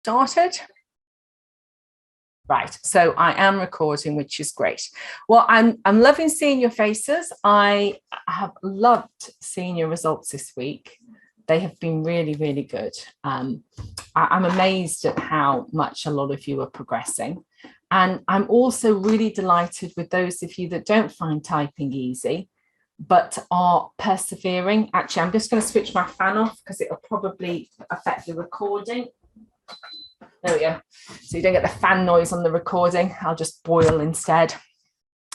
started? Right, so I am recording, which is great. Well, I'm loving seeing your faces. I have loved seeing your results this week. They have been really, really good. I'm amazed at how much a lot of you are progressing. And I'm also really delighted with those of you that don't find typing easy, but are persevering. Actually, I'm just going to switch my fan off because it'll probably affect the recording. There we go. So you don't get the fan noise on the recording. I'll just boil instead.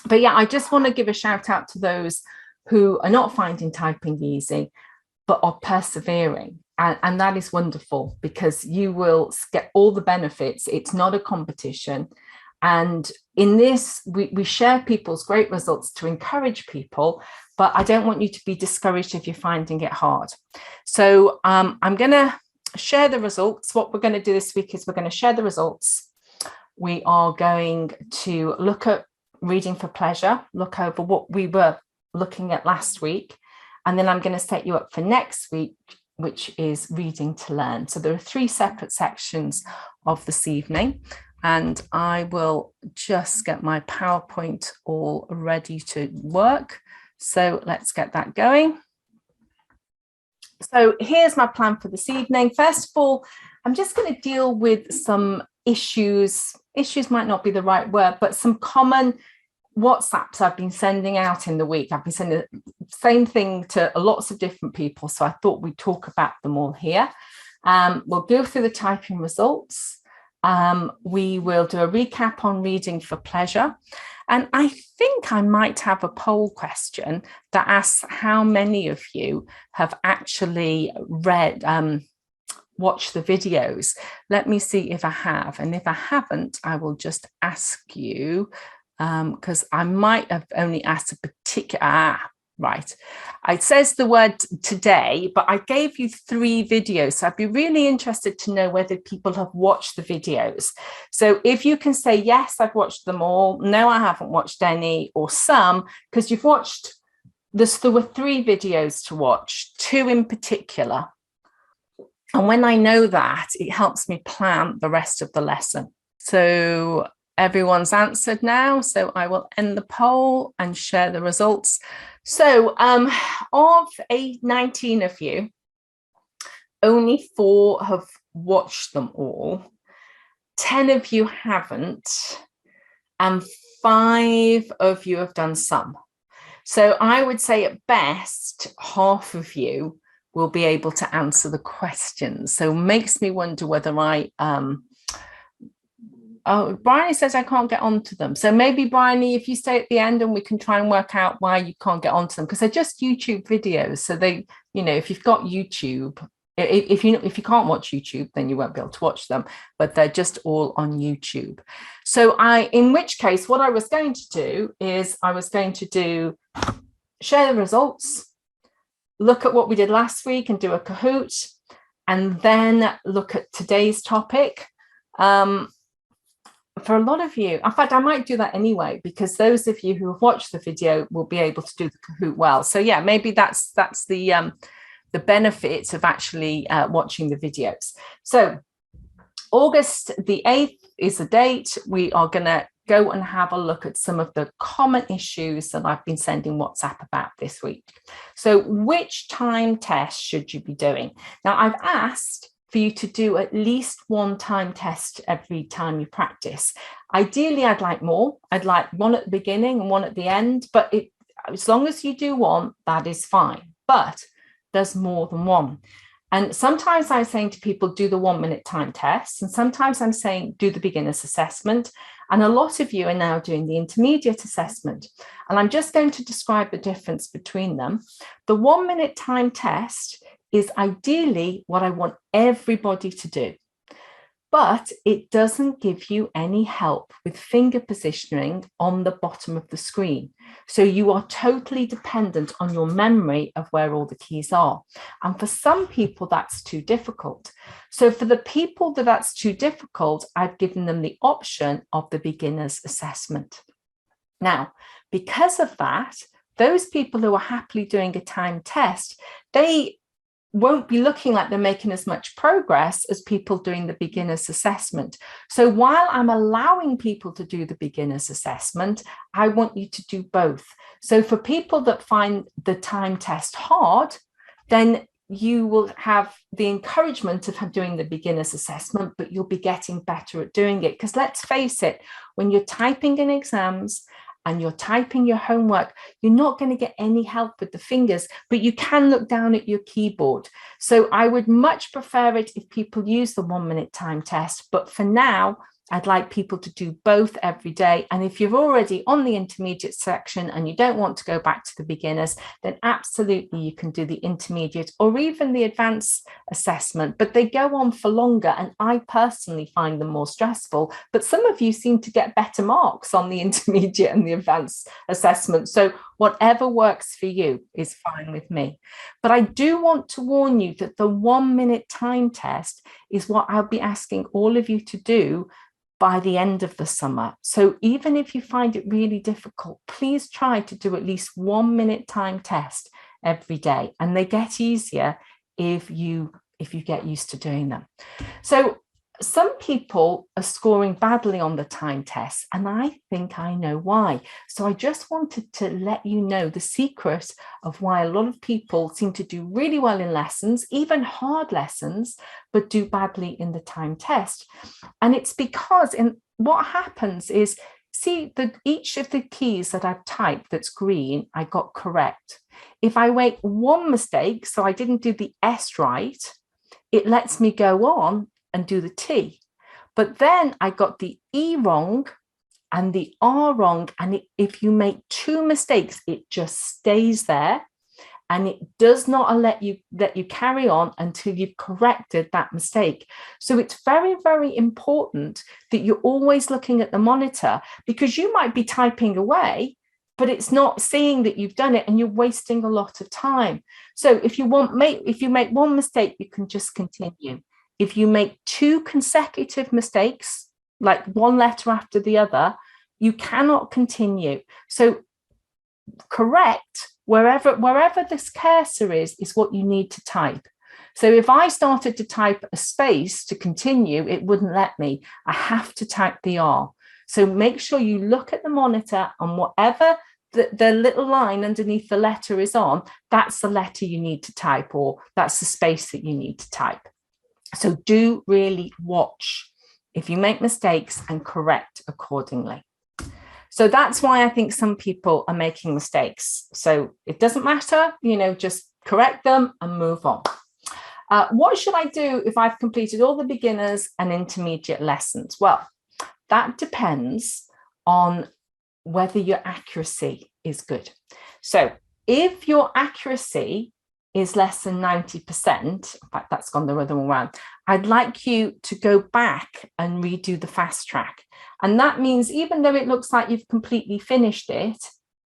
But yeah, I just want to give a shout out to those who are not finding typing easy, but are persevering. And that is wonderful because you will get all the benefits. It's not a competition. And in this, we share people's great results to encourage people, but I don't want you to be discouraged if you're finding it hard. So I'm going to share the results. What we're going to do this week is we're going to share the results. We are going to look at reading for pleasure, look over what we were looking at last week, and then I'm going to set you up for next week, which is reading to learn. So there are 3 separate sections of this evening, and I will just get my PowerPoint all ready to work. So let's get that going. So here's my plan for this evening. First of all, I'm just going to deal with some issues. Issues might not be the right word, but some common WhatsApps I've been sending out in the week. I've been sending the same thing to lots of different people. So I thought we'd talk about them all here. We'll go through the typing results. We will do a recap on reading for pleasure. And I think I might have a poll question that asks how many of you have actually read, watched the videos. Let me see if I have. And if I haven't, I will just ask you, because I might have only asked a particular, right. It says the word today, but I gave you 3 videos. So I'd be really interested to know whether people have watched the videos. So if you can say, yes, I've watched them all. No, I haven't watched any, or some, because you've watched this. There were 3 videos to watch, 2 in particular. And when I know that, it helps me plan the rest of the lesson. So everyone's answered now. So I will end the poll and share the results. So of 19 of you, only 4 have watched them all. 10 of you haven't, and 5 of you have done some. So I would say at best, half of you will be able to answer the questions. So makes me wonder whether oh, Bryony says I can't get onto them. So maybe, Bryony, if you stay at the end and we can try and work out why you can't get onto them, because they're just YouTube videos. So they, you know, if you've got YouTube, if you can't watch YouTube, then you won't be able to watch them, but they're just all on YouTube. So in which case, what I was going to do is I was going to share the results, look at what we did last week and do a Kahoot, and then look at today's topic. For a lot of you, in fact, I might do that anyway, because those of you who have watched the video will be able to do the Kahoot well. So yeah, maybe that's the benefits of actually watching the videos. So August the 8th is the date. We are going to go and have a look at some of the common issues that I've been sending WhatsApp about this week. So which time test should you be doing? Now, I've asked for you to do at least 1 time test every time you practice. Ideally, I'd like more. I'd like 1 at the beginning and 1 at the end, but as long as you do 1, that is fine. But there's more than 1. And sometimes I'm saying to people, do the 1-minute time test. And sometimes I'm saying, do the beginner's assessment. And a lot of you are now doing the intermediate assessment. And I'm just going to describe the difference between them. The 1-minute time test is ideally what I want everybody to do, but it doesn't give you any help with finger positioning on the bottom of the screen. So you are totally dependent on your memory of where all the keys are. And for some people, that's too difficult. So for the people that's too difficult, I've given them the option of the beginner's assessment. Now, because of that, those people who are happily doing a time test, they won't be looking like they're making as much progress as people doing the beginner's assessment. So while I'm allowing people to do the beginner's assessment, I want you to do both. So for people that find the time test hard, then you will have the encouragement of doing the beginner's assessment, but you'll be getting better at doing it. Because let's face it, when you're typing in exams and you're typing your homework, you're not going to get any help with the fingers, but you can look down at your keyboard. So I would much prefer it if people use the 1 minute time test. But for now, I'd like people to do both every day. And if you're already on the intermediate section and you don't want to go back to the beginners, then absolutely you can do the intermediate or even the advanced assessment, but they go on for longer. And I personally find them more stressful, but some of you seem to get better marks on the intermediate and the advanced assessment. So whatever works for you is fine with me. But I do want to warn you that the 1 minute time test is what I'll be asking all of you to do by the end of the summer. So even if you find it really difficult, please try to do at least 1 minute time test every day. And they get easier if you get used to doing them. So some people are scoring badly on the time test, and I think I know why. So I just wanted to let you know the secret of why a lot of people seem to do really well in lessons, even hard lessons, but do badly in the time test. And it's because what happens is, see, each of the keys that I've typed that's green, I got correct. If I make one mistake, so I didn't do the S right, it lets me go on and do the T. But then I got the E wrong and the R wrong. And if you make two mistakes, it just stays there. And it does not let you carry on until you've corrected that mistake. So it's very, very important that you're always looking at the monitor, because you might be typing away, but it's not seeing that you've done it and you're wasting a lot of time. So if you make one mistake, you can just continue. If you make two consecutive mistakes, like one letter after the other, you cannot continue. So correct wherever this cursor is what you need to type. So if I started to type a space to continue, it wouldn't let me. I have to type the R. So make sure you look at the monitor, and whatever the little line underneath the letter is on, that's the letter you need to type, or that's the space that you need to type. So do really watch if you make mistakes and correct accordingly. So that's why I think some people are making mistakes. So it doesn't matter, just correct them and move on. What should I do if I've completed all the beginners and intermediate lessons? Well, that depends on whether your accuracy is good. So if your accuracy is less than 90%, in fact, that's gone the other way around, I'd like you to go back and redo the fast track. And that means even though it looks like you've completely finished it,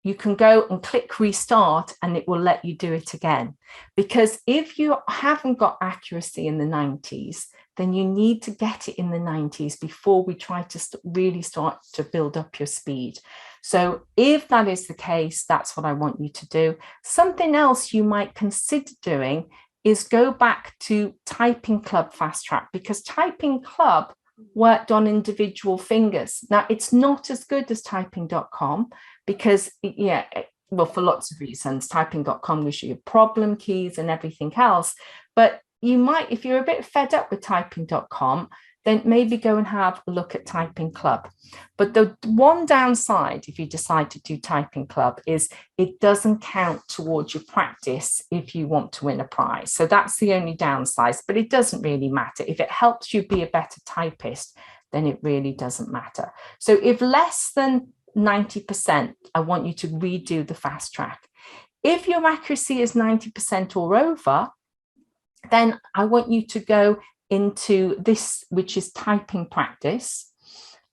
you can go and click restart and it will let you do it again. Because if you haven't got accuracy in the 90s, then you need to get it in the 90s before we try to really start to build up your speed. So if that is the case, that's what I want you to do. Something else you might consider doing is go back to Typing Club Fast Track, because Typing Club worked on individual fingers. Now, it's not as good as typing.com because, for lots of reasons, typing.com gives you problem keys and everything else. But you might, if you're a bit fed up with typing.com, then maybe go and have a look at Typing Club. But the one downside, if you decide to do Typing Club, is it doesn't count towards your practice if you want to win a prize. So that's the only downside, but it doesn't really matter. If it helps you be a better typist, then it really doesn't matter. So if less than 90%, I want you to redo the fast track. If your accuracy is 90% or over, then I want you to go into this, which is typing practice.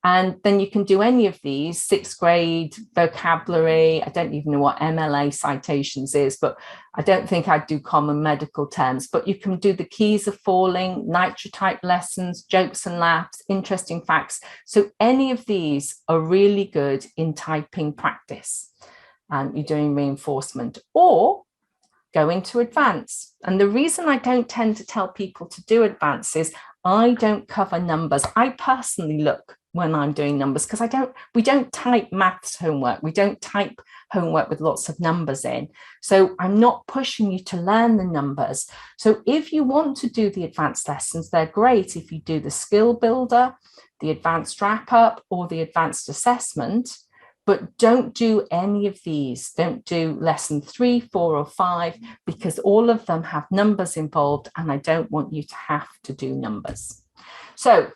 And then you can do any of these: 6th grade vocabulary. I don't even know what MLA citations is, but I don't think I'd do common medical terms. But you can do the keys are falling, nitrotype lessons, jokes and laughs, interesting facts. So any of these are really good in typing practice. And you're doing reinforcement. Or go into advanced. And the reason I don't tend to tell people to do advanced is I don't cover numbers. I personally look when I'm doing numbers because we don't type maths homework. We don't type homework with lots of numbers in. So I'm not pushing you to learn the numbers. So if you want to do the advanced lessons, they're great if you do the skill builder, the advanced wrap up, or the advanced assessment. But don't do any of these. Don't do lesson 3, 4, or 5, because all of them have numbers involved, and I don't want you to have to do numbers. So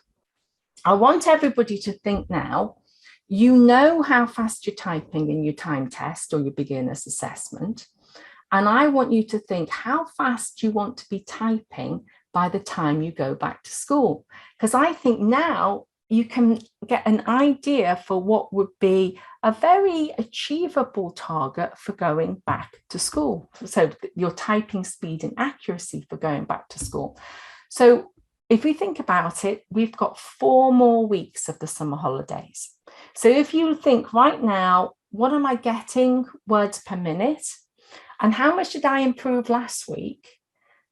I want everybody to think now, you know how fast you're typing in your time test or your beginner's assessment. And I want you to think how fast you want to be typing by the time you go back to school. Because I think now you can get an idea for what would be a very achievable target for going back to school. So your typing speed and accuracy for going back to school. So if we think about it, we've got 4 more weeks of the summer holidays. So if you think right now, what am I getting words per minute? And how much did I improve last week?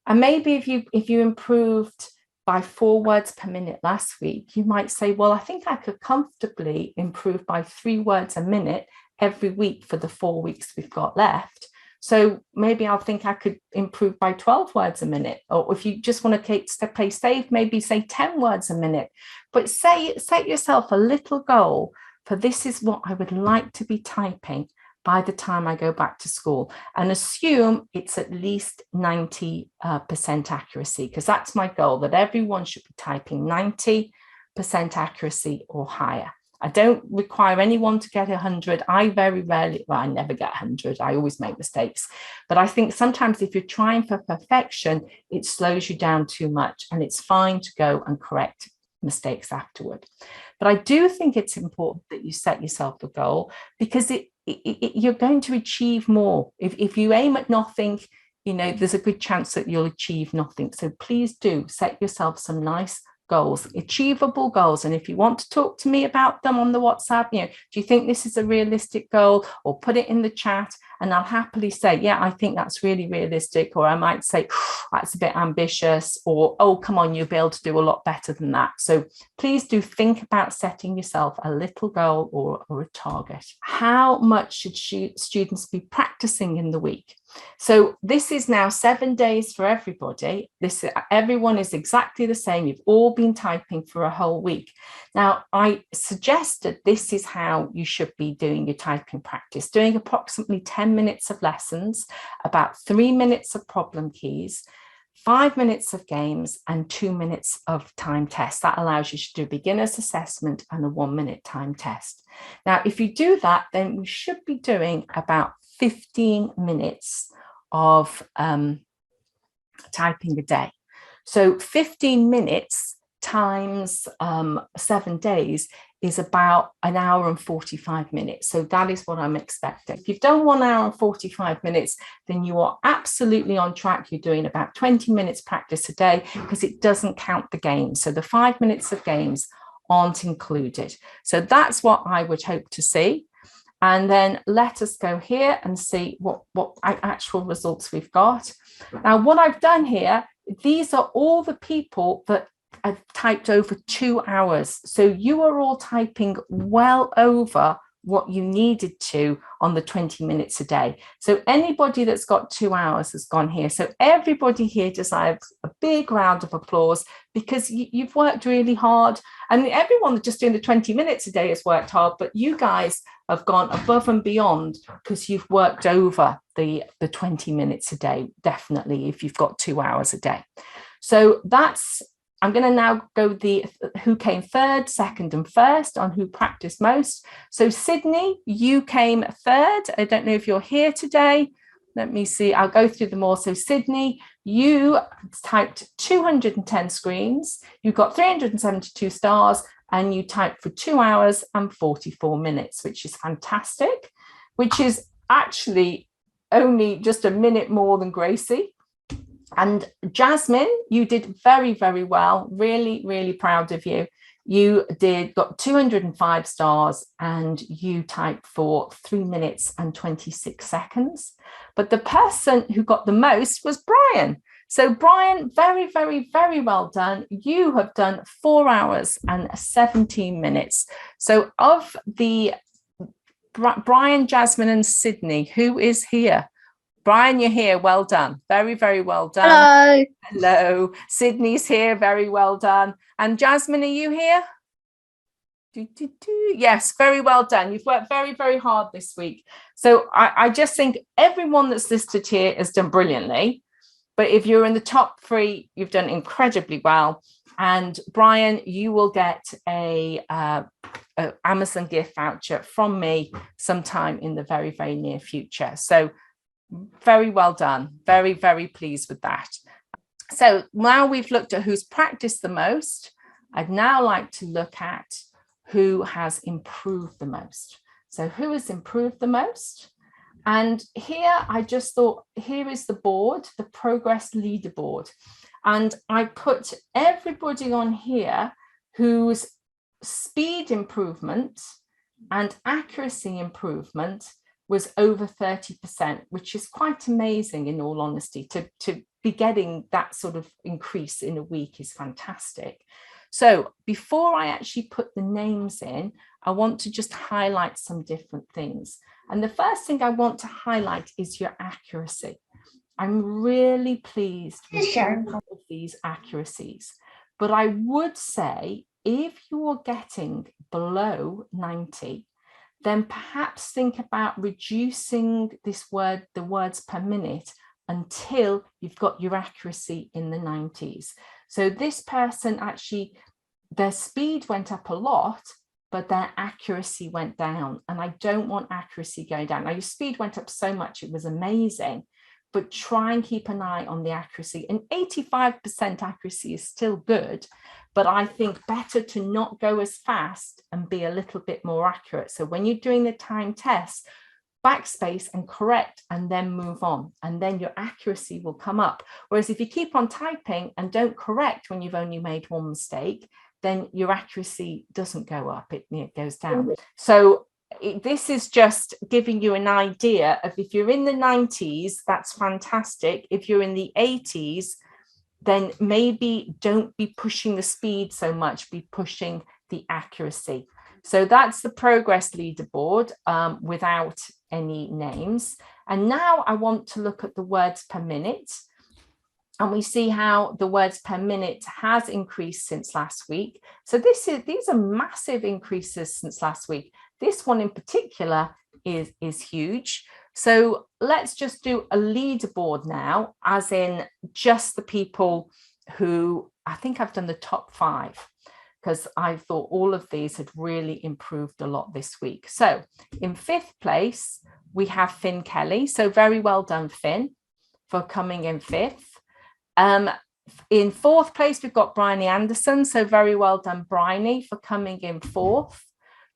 And maybe if you improved by 4 words per minute last week, you might say, well, I think I could comfortably improve by 3 words a minute every week for the 4 weeks we've got left. So maybe I'll think I could improve by 12 words a minute. Or if you just want to play safe, maybe say 10 words a minute. But set yourself a little goal for this is what I would like to be typing by the time I go back to school, and assume it's at least 90% accuracy, because that's my goal, that everyone should be typing 90% accuracy or higher. I don't require anyone to get 100. I very rarely, well, I never get 100. I always make mistakes. But I think sometimes if you're trying for perfection, it slows you down too much, and it's fine to go and correct mistakes afterward. But I do think it's important that you set yourself a goal, because you're going to achieve more. If you aim at nothing, there's a good chance that you'll achieve nothing. So please do set yourself some nice goals, achievable goals. And if you want to talk to me about them on the WhatsApp, do you think this is a realistic goal, or put it in the chat, and I'll happily say, yeah, I think that's really realistic. Or I might say, that's a bit ambitious, or, oh, come on, you'll be able to do a lot better than that. So please do think about setting yourself a little goal or a target. How much should students be practicing in the week? So this is now 7 days for everybody. Everyone is exactly the same. You've all been typing for a whole week. Now, I suggested this is how you should be doing your typing practice, doing approximately 10 minutes of lessons, about 3 minutes of problem keys, 5 minutes of games, and 2 minutes of time tests. That allows you to do a beginner's assessment and a 1-minute time test. Now, if you do that, then we should be doing about 15 minutes of typing a day. So 15 minutes times 7 days is about 1 hour and 45 minutes. So that is what I'm expecting. If you've done 1 hour and 45 minutes, then you are absolutely on track. You're doing about 20 minutes practice a day, because it doesn't count the games. So the 5 minutes of games aren't included. So that's what I would hope to see. And then let us go here and see what actual results we've got. Now, what I've done here, these are all the people that have typed over 2 hours. So you are all typing well over what you needed to on the 20 minutes a day. So anybody that's got 2 hours has gone here. So everybody here deserves a big round of applause, because you've worked really hard. And everyone just doing the 20 minutes a day has worked hard, but you guys have gone above and beyond, because you've worked over the 20 minutes a day, definitely, if you've got 2 hours a day. So I'm going to now go who came third, second, and first on who practiced most. So Sydney, you came third. I don't know if you're here today. Let me see. I'll go through them all. So Sydney, you typed 210 screens. You got 372 stars, and you typed for 2 hours and 44 minutes, which is fantastic, which is actually only just a minute more than Gracie. And Jasmine, you did very, very well. Really, really proud of you. You got 205 stars and you typed for 3 minutes and 26 seconds. But the person who got the most was Brian. So Brian, very, very, very well done. You have done 4 hours and 17 minutes. So of the Brian, Jasmine and Sydney, who is here? Brian, you're here. Well done. Very, very well done. Hello. Hello. Sydney's here. Very well done. And Jasmine, are you here? Yes, very well done. You've worked very, very hard this week. So I just think everyone that's listed here has done brilliantly. But if you're in the top 3, you've done incredibly well. And Brian, you will get a Amazon gift voucher from me sometime in the very, very near future. So very well done. Very, very pleased with that. So now we've looked at who's practiced the most. I'd now like to look at who has improved the most. So who has improved the most? And here I just thought, here is the board, the progress leaderboard. And I put everybody on here whose speed improvement and accuracy improvement was over 30%, which is quite amazing in all honesty. To be getting that sort of increase in a week is fantastic. So before I actually put the names in, I want to just highlight some different things. And the first thing I want to highlight is your accuracy. I'm really pleased with all of these accuracies. But I would say if you're getting below 90, then perhaps think about reducing the words per minute until you've got your accuracy in the 90s. So this person actually, their speed went up a lot, but their accuracy went down. And I don't want accuracy going down. Now your speed went up so much, it was amazing, but try and keep an eye on the accuracy. And 85% accuracy is still good, but I think better to not go as fast and be a little bit more accurate. So when you're doing the time test, backspace and correct and then move on, and then your accuracy will come up. Whereas if you keep on typing and don't correct when you've only made one mistake, then your accuracy doesn't go up, it goes down. So this is just giving you an idea of if you're in the 90s, that's fantastic. If you're in the 80s, then maybe don't be pushing the speed so much, be pushing the accuracy. So that's the progress leaderboard without any names. And now I want to look at the words per minute. And we see how the words per minute has increased since last week. So these are massive increases since last week. This one in particular is huge. So let's just do a leaderboard now, as in just the people who, I think I've done the top 5, because I thought all of these had really improved a lot this week. So in 5th place, we have Finn Kelly. So very well done, Finn, for coming in 5th. In 4th place, we've got Bryony Anderson. So very well done, Bryony, for coming in 4th.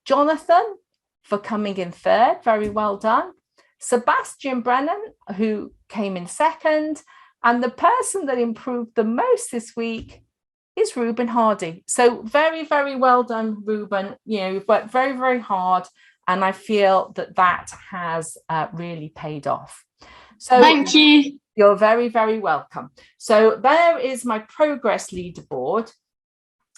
Jonathan for coming in 3rd. Very well done. Sebastian Brennan, who came in 2nd. And the person that improved the most this week is Ruben Hardy. So very, very well done, Ruben. You've worked very, very hard. And I feel that has really paid off. So thank you. You're very, very welcome. So there is my progress leaderboard.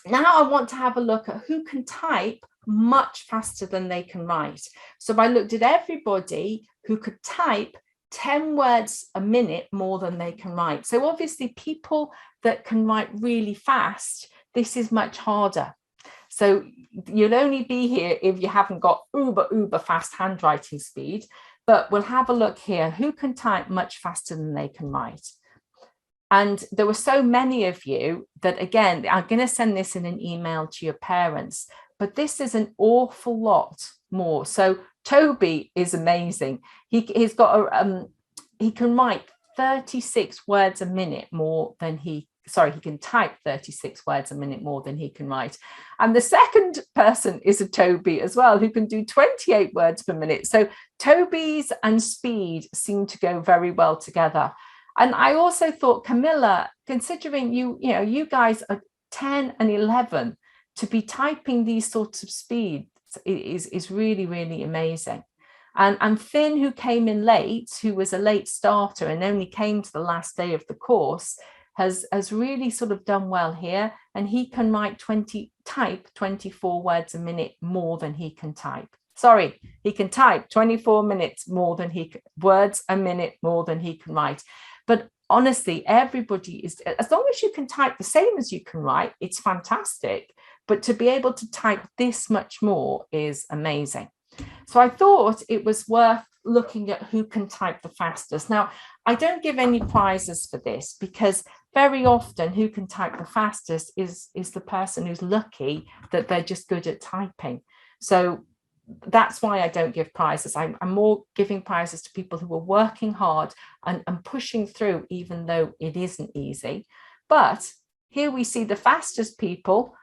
Now I want to have a look at who can type much faster than they can write. So I looked at everybody who could type 10 words a minute more than they can write. So obviously people that can write really fast, this is much harder. So you'll only be here if you haven't got uber fast handwriting speed. But we'll have a look here. Who can type much faster than they can write? And there were so many of you that, again, I'm going to send this in an email to your parents, but this is an awful lot more. So Toby is amazing. He's got he can write 36 words a minute more than he can type 36 words a minute more than he can write. And the second person is a Toby as well, who can do 28 words per minute. So Toby's and speed seem to go very well together. And I also thought, Camilla, considering you guys are 10 and 11, to be typing these sorts of speeds is really, really amazing. And Finn, who came in late, who was a late starter and only came to the last day of the course, has really sort of done well here. And he can type 24 words a minute more than he can type. Sorry, he can type 24 minutes more than words a minute more than he can write. But honestly, everybody is, as long as you can type the same as you can write, it's fantastic. But to be able to type this much more is amazing. So I thought it was worth looking at who can type the fastest. Now, I don't give any prizes for this because very often who can type the fastest is the person who's lucky that they're just good at typing. So that's why I don't give prizes. I'm more giving prizes to people who are working hard and pushing through, even though it isn't easy. But here we see the fastest people.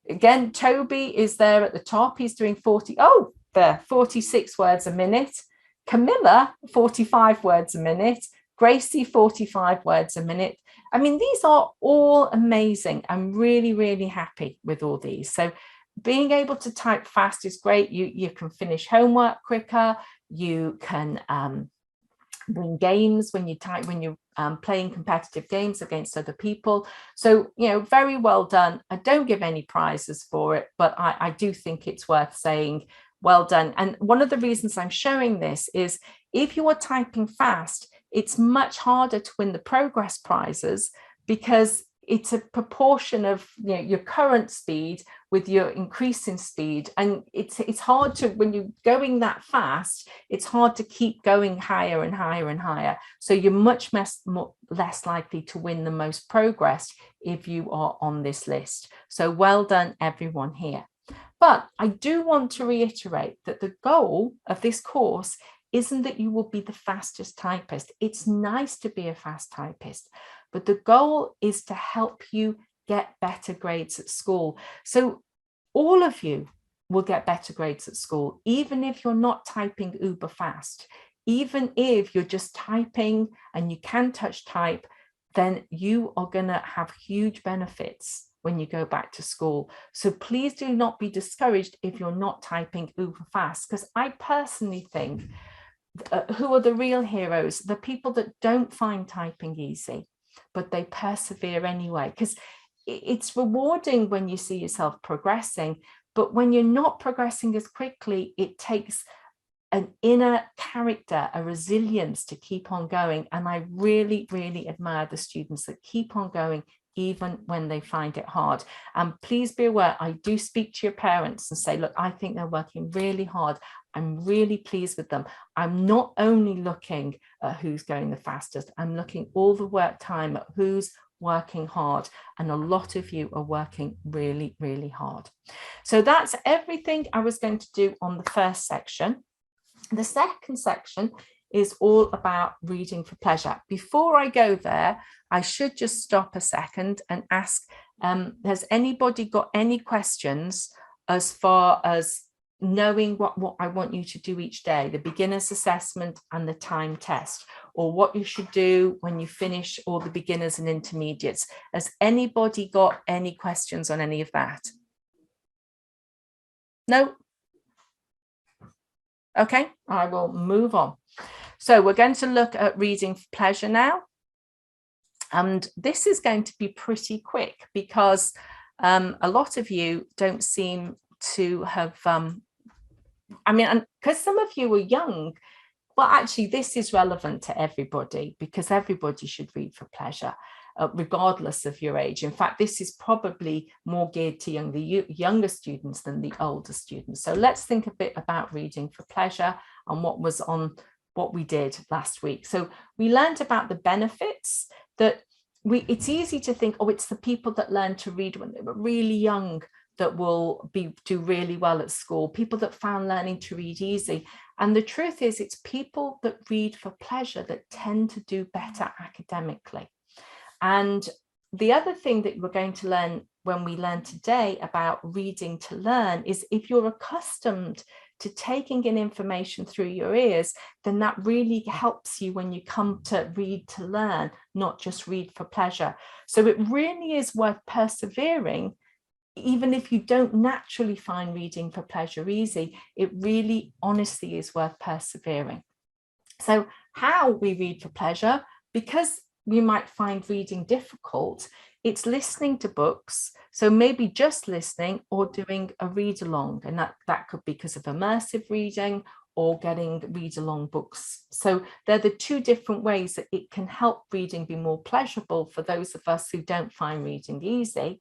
Again, Toby is there at the top. He's doing 46 words a minute. Camilla, 45 words a minute. Gracie, 45 words a minute. I mean, these are all amazing. I'm really, really happy with all these. So being able to type fast is great. You can finish homework quicker. You can win games when you're playing competitive games against other people. So, very well done. I don't give any prizes for it, but I do think it's worth saying well done. And one of the reasons I'm showing this is if you are typing fast, it's much harder to win the progress prizes because it's a proportion of your current speed with your increasing speed. And it's hard to, when you're going that fast, it's hard to keep going higher and higher and higher. So you're much less likely to win the most progress if you are on this list. So well done, everyone here. But I do want to reiterate that the goal of this course isn't that you will be the fastest typist. It's nice to be a fast typist, but the goal is to help you get better grades at school. So all of you will get better grades at school, even if you're not typing uber fast. Even if you're just typing and you can touch type, then you are going to have huge benefits when you go back to school. So please do not be discouraged if you're not typing uber fast, because I personally think who are the real heroes? The people that don't find typing easy, but they persevere anyway, because it's rewarding when you see yourself progressing. But when you're not progressing as quickly, it takes an inner character, a resilience to keep on going. And I really, really admire the students that keep on going even when they find it hard. And please be aware, I do speak to your parents and say, look, I think they're working really hard. I'm really pleased with them. I'm not only looking at who's going the fastest, I'm looking all the work time at who's working hard. And a lot of you are working really, really hard. So that's everything I was going to do on the first section. The second section is all about reading for pleasure. Before I go there, I should just stop a second and ask, has anybody got any questions as far as knowing what I want you to do each day, the beginner's assessment and the time test, or what you should do when you finish all the beginners and intermediates? Has anybody got any questions on any of that? No? Okay, I will move on. So we're going to look at reading for pleasure now. And this is going to be pretty quick because a lot of you don't seem to have, because some of you are young, well, actually, this is relevant to everybody because everybody should read for pleasure, regardless of your age. In fact, this is probably more geared to younger students than the older students. So let's think a bit about reading for pleasure and what we did last week. So we learned about the benefits that it's easy to think, oh, it's the people that learn to read when they were really young that will do really well at school, people that found learning to read easy. And the truth is, it's people that read for pleasure that tend to do better academically. And the other thing that we're going to learn when we learn today about reading to learn is if you're accustomed to taking in information through your ears, then that really helps you when you come to read to learn, not just read for pleasure. So it really is worth persevering. Even if you don't naturally find reading for pleasure easy, it really honestly is worth persevering. So how we read for pleasure, because we might find reading difficult, it's listening to books. So maybe just listening or doing a read along, and that could be because of immersive reading or getting read along books. So they're the two different ways that it can help reading be more pleasurable for those of us who don't find reading easy.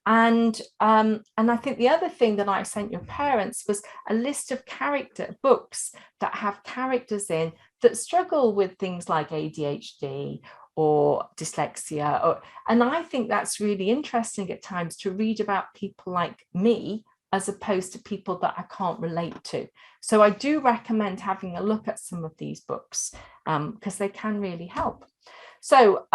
And I think the other thing that I sent your parents was a list of character books that have characters in that struggle with things like ADHD or dyslexia. And I think that's really interesting at times to read about people like me, as opposed to people that I can't relate to. So I do recommend having a look at some of these books because they can really help. So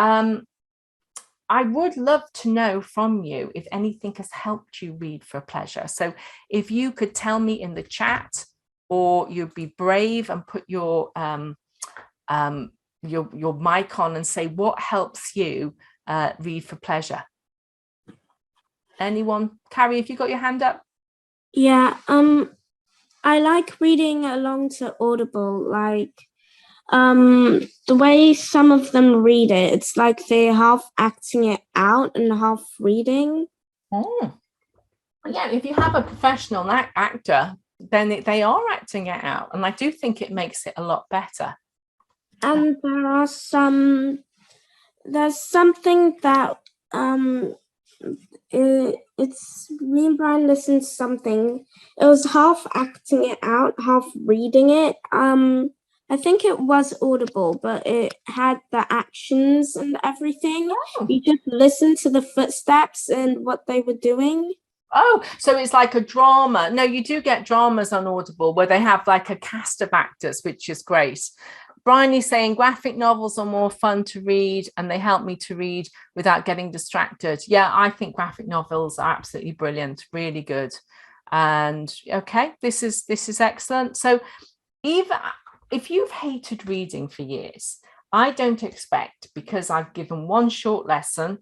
I would love to know from you if anything has helped you read for pleasure. So if you could tell me in the chat, or you'd be brave and put your mic on and say what helps you read for pleasure. Anyone? Carrie, have you got your hand up? Yeah, I like reading along to Audible, like the way some of them read it, it's like they're half acting it out and half reading. Oh, yeah, if you have a professional actor, then they are acting it out, and I do think it makes it a lot better. And there's something that it's me and Brian listened to something. It was half acting it out, half reading it. I think it was Audible, but it had the actions and everything. Oh. You just listen to the footsteps and what they were doing. Oh, so it's like a drama. No, you do get dramas on Audible where they have like a cast of actors, which is great. Brian is saying graphic novels are more fun to read and they help me to read without getting distracted. Yeah, I think graphic novels are absolutely brilliant, really good. And okay, this is excellent. So even if you've hated reading for years, I don't expect, because I've given one short lesson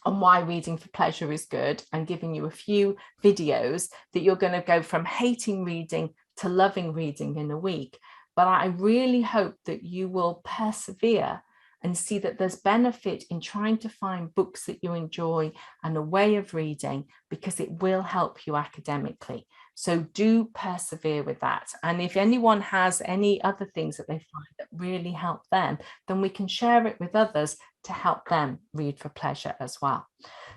on why reading for pleasure is good and giving you a few videos, that you're going to go from hating reading to loving reading in a week. But I really hope that you will persevere and see that there's benefit in trying to find books that you enjoy and a way of reading, because it will help you academically. So do persevere with that. And if anyone has any other things that they find that really help them, then we can share it with others to help them read for pleasure as well.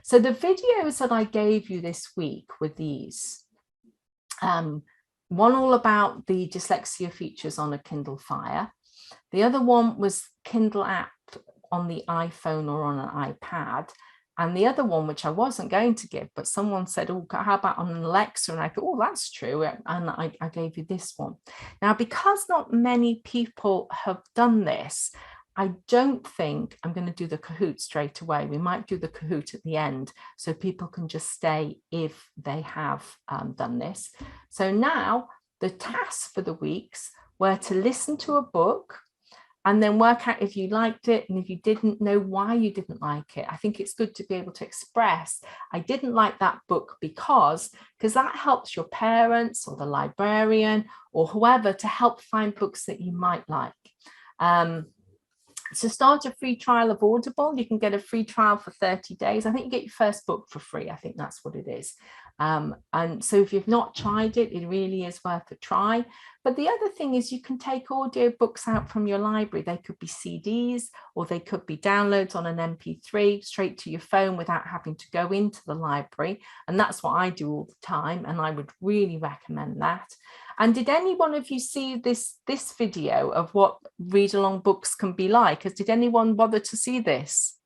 So the videos that I gave you this week were these. One all about the dyslexia features on a Kindle Fire. The other one was Kindle app on the iPhone or on an iPad. And the other one, which I wasn't going to give, but someone said, oh, how about on an Alexa? And I thought, oh, that's true. And I gave you this one. Now, because not many people have done this, I don't think I'm going to do the Kahoot straight away. We might do the Kahoot at the end so people can just stay if they have done this. So now the tasks for the weeks were to listen to a book and then work out if you liked it, and if you didn't, know why you didn't like it. I think it's good to be able to express, I didn't like that book because that helps your parents or the librarian or whoever to help find books that you might like. So start a free trial of Audible. You can get a free trial for 30 days. I think you get your first book for free. I think that's what it is. And so if you've not tried it, it really is worth a try. But the other thing is you can take audio books out from your library. They could be CDs or they could be downloads on an MP3 straight to your phone without having to go into the library. And that's what I do all the time. And I would really recommend that. And did any one of you see this video of what read-along books can be like? Did anyone bother to see this?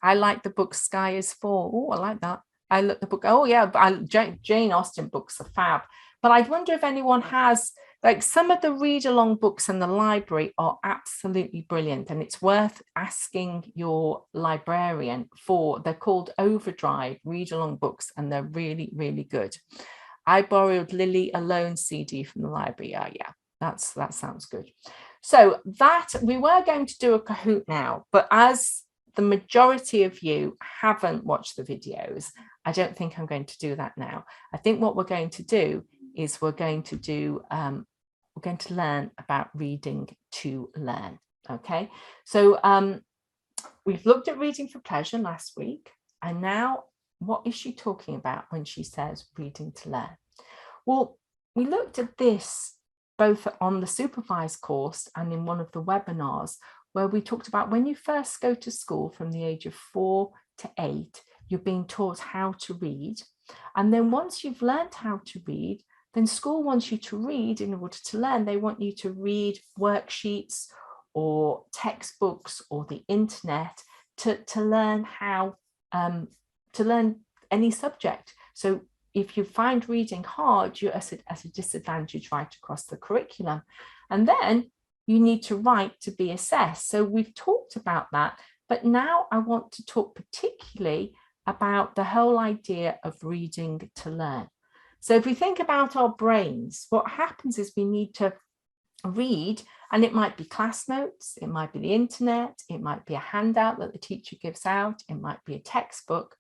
I like the book Sky is Fall. Oh, I like that. I look the book. Oh, yeah. Jane Austen books are fab. But I wonder if anyone has, like, some of the read-along books in the library are absolutely brilliant. And it's worth asking your librarian for. They're called Overdrive read-along books, and they're really, really good. I borrowed Lily Alone CD from the library. Yeah, that sounds good. So that we were going to do a Kahoot now, but as the majority of you haven't watched the videos, I don't think I'm going to do that now. I think what we're going to do is we're going to learn about reading to learn. Okay, so we've looked at reading for pleasure last week, and now what is she talking about when she says reading to learn? Well, we looked at this both on the supervised course and in one of the webinars, where we talked about when you first go to school from the age of 4 to 8, you're being taught how to read. And then once you've learned how to read, then school wants you to read in order to learn. They want you to read worksheets or textbooks or the internet to learn how to learn any subject. So if you find reading hard, you're at a disadvantage right across the curriculum. And then you need to write to be assessed. So we've talked about that, but now I want to talk particularly about the whole idea of reading to learn. So if we think about our brains, what happens is we need to read, and it might be class notes, it might be the internet, it might be a handout that the teacher gives out, it might be a textbook.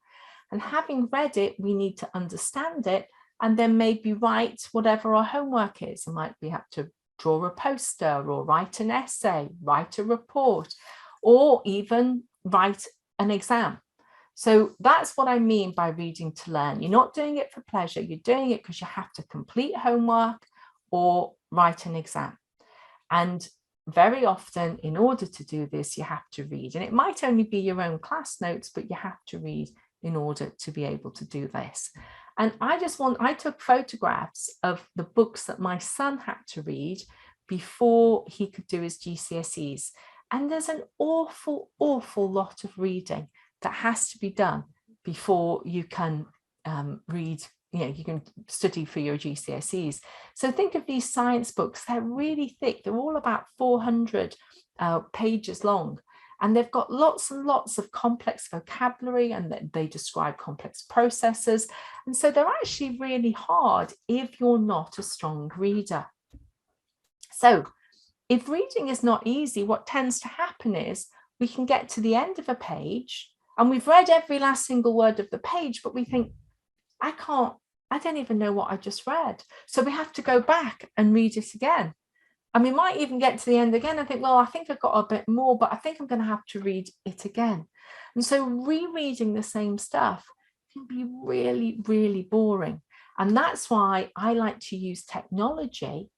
And having read it, we need to understand it and then maybe write whatever our homework is. It might be have to draw a poster or write an essay, write a report, or even write an exam. So that's what I mean by reading to learn. You're not doing it for pleasure. You're doing it because you have to complete homework or write an exam. And very often, in order to do this, you have to read. And it might only be your own class notes, but you have to read in order to be able to do this. And I took photographs of the books that my son had to read before he could do his GCSEs. And there's an awful lot of reading that has to be done before you can read, you can study for your GCSEs. So think of these science books. They're really thick. They're all about 400 pages long. And they've got lots and lots of complex vocabulary, and they describe complex processes. And so they're actually really hard if you're not a strong reader. So if reading is not easy, what tends to happen is we can get to the end of a page and we've read every last single word of the page, but we think, I don't even know what I just read. So we have to go back and read it again. And we might even get to the end again and think, well, I think I've got a bit more, but I think I'm going to have to read it again. And so rereading the same stuff can be really, really boring. And that's why I like to use technology.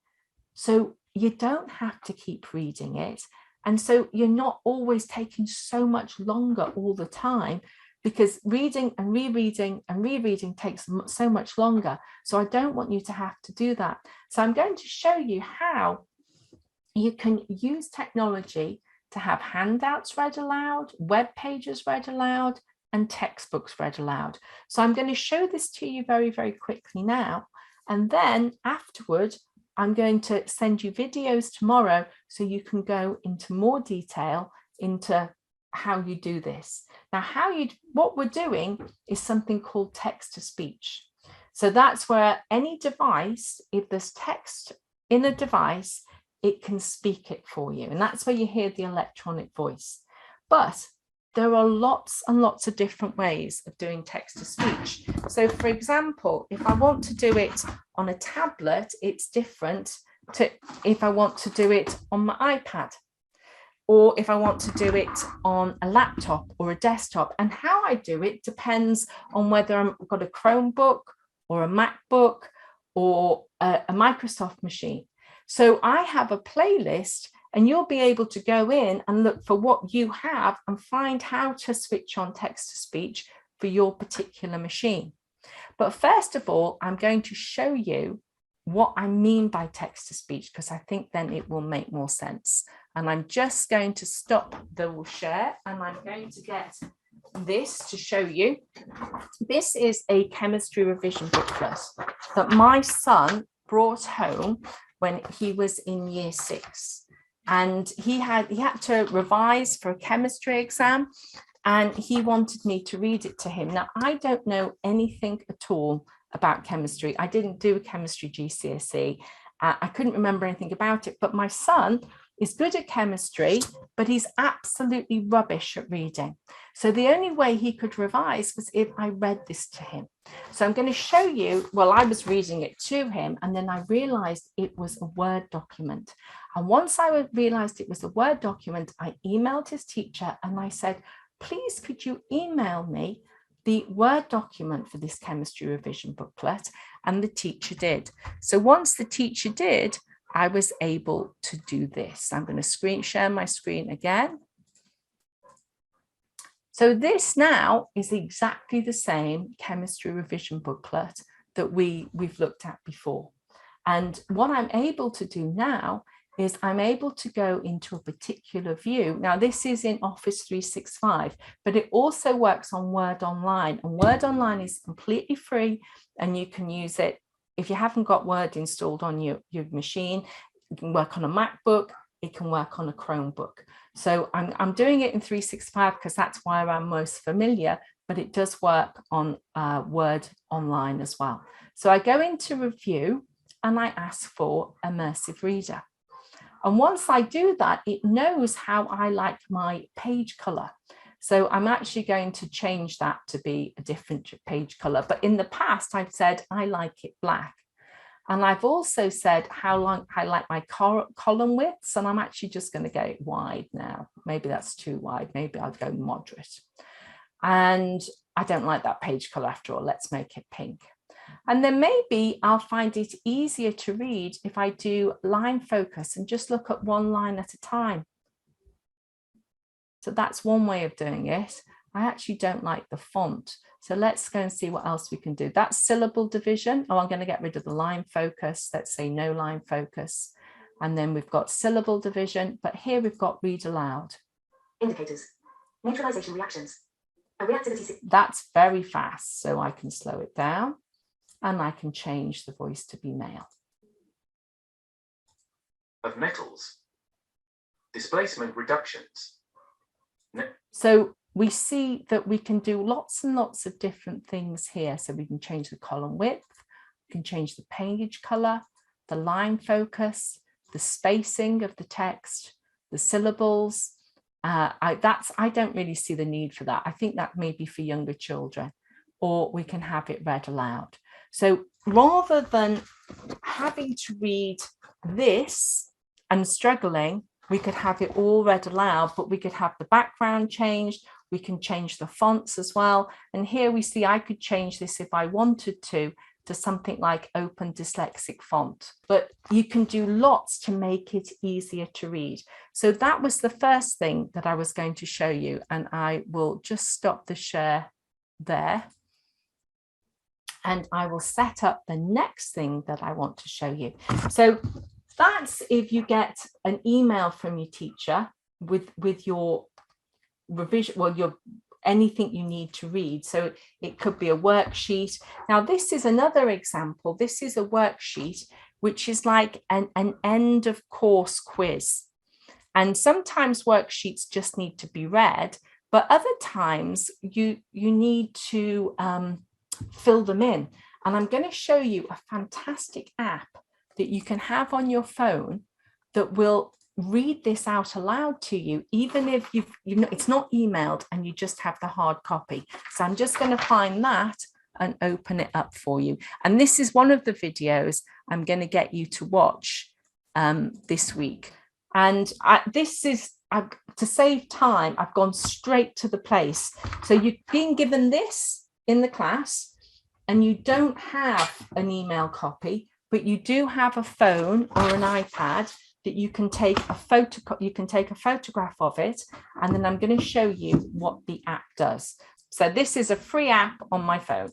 So you don't have to keep reading it. And so you're not always taking so much longer all the time, because reading and rereading takes so much longer. So I don't want you to have to do that. So I'm going to show you how you can use technology to have handouts read aloud, web pages read aloud, and textbooks read aloud. So I'm going to show this to you very, very quickly now. And then afterward, I'm going to send you videos tomorrow so you can go into more detail into how you do this. Now, what we're doing is something called text to speech. So that's where any device, if there's text in a device, it can speak it for you. And that's where you hear the electronic voice. But there are lots and lots of different ways of doing text to speech. So for example, if I want to do it on a tablet, it's different to if I want to do it on my iPad, or if I want to do it on a laptop or a desktop. And how I do it depends on whether I've got a Chromebook or a MacBook or a Microsoft machine. So I have a playlist, and you'll be able to go in and look for what you have and find how to switch on text to speech for your particular machine. But first of all, I'm going to show you what I mean by text to speech, because I think then it will make more sense. And I'm just going to stop the share, and I'm going to get this to show you. This is a chemistry revision booklet that my son brought home when he was in year 6. And he had to revise for a chemistry exam, and he wanted me to read it to him. Now, I don't know anything at all about chemistry. I didn't do a chemistry GCSE. I couldn't remember anything about it, but my son is good at chemistry, but he's absolutely rubbish at reading. So the only way he could revise was if I read this to him. So I'm going to show you, well, I was reading it to him, and then I realized it was a Word document. And once I realized it was a Word document, I emailed his teacher and I said, please, could you email me the Word document for this chemistry revision booklet? And the teacher did. So once the teacher did, I was able to do this. I'm going to share my screen again. So this now is exactly the same chemistry revision booklet that we've looked at before. And what I'm able to do now is I'm able to go into a particular view. Now, this is in Office 365, but it also works on Word Online. And Word Online is completely free, and you can use it. If you haven't got Word installed on your machine, it can work on a MacBook, it can work on a Chromebook. So I'm doing it in 365 because that's why I'm most familiar, but it does work on Word Online as well. So I go into Review and I ask for Immersive Reader. And once I do that, it knows how I like my page color. So I'm actually going to change that to be a different page color. But in the past, I've said, I like it black. And I've also said how long I like my column widths. And I'm actually just going to go wide now. Maybe that's too wide. Maybe I'll go moderate. And I don't like that page color after all. Let's make it pink. And then maybe I'll find it easier to read if I do line focus and just look at one line at a time. So that's one way of doing it. I actually don't like the font. So let's go and see what else we can do. That's syllable division. Oh, I'm going to get rid of the line focus. Let's say no line focus. And then we've got syllable division, but here we've got read aloud. Indicators, neutralization reactions, a reactivity. That's very fast, so I can slow it down. And I can change the voice to be male. Of metals, displacement reductions. So we see that we can do lots and lots of different things here. So we can change the column width, we can change the page color, the line focus, the spacing of the text, the syllables. I don't really see the need for that. I think that may be for younger children, or we can have it read aloud. So rather than having to read this and struggling, we could have it all read aloud, but we could have the background changed. We can change the fonts as well. And here we see I could change this if I wanted to something like Open Dyslexic font. But you can do lots to make it easier to read. So that was the first thing that I was going to show you. And I will just stop the share there. And I will set up the next thing that I want to show you. So that's if you get an email from your teacher with your revision, well, your anything you need to read. So it could be a worksheet. Now, this is another example. This is a worksheet, which is like an end of course quiz. And sometimes worksheets just need to be read, but other times you need to fill them in. And I'm going to show you a fantastic app that you can have on your phone that will read this out aloud to you, even if it's not emailed and you just have the hard copy. So I'm just going to find that and open it up for you. And this is one of the videos I'm going to get you to watch this week. And to save time, I've gone straight to the place. So you've been given this in the class and you don't have an email copy, but you do have a phone or an iPad that you can take a photograph of it, and then I'm going to show you what the app does. So this is a free app on my phone.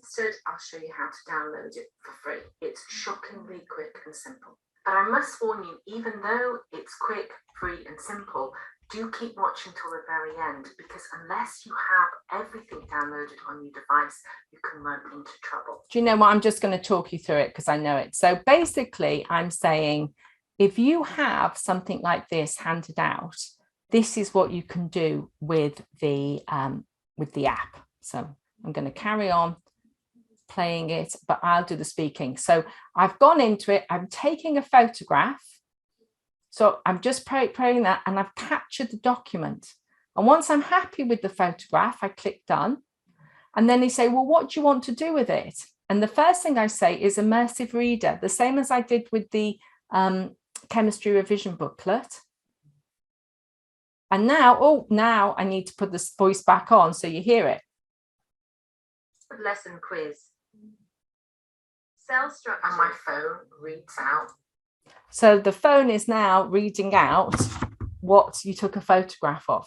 I'll show you how to download it for free. It's shockingly quick and simple. But I must warn you, even though it's quick, free and simple, do keep watching till the very end, because unless you have everything downloaded on your device, you can run into trouble. Do you know what? I'm just going to talk you through it because I know it. So basically, I'm saying, if you have something like this handed out, this is what you can do with the app. So I'm going to carry on playing it, but I'll do the speaking. So I've gone into it, I'm taking a photograph. So I'm just playing that, and I've captured the document. And once I'm happy with the photograph, I click done. And then they say, well, what do you want to do with it? And the first thing I say is immersive reader, the same as I did with the chemistry revision booklet. And now, now I need to put this voice back on so you hear it. Lesson quiz. Cell structure. And my phone reads out. So the phone is now reading out what you took a photograph of.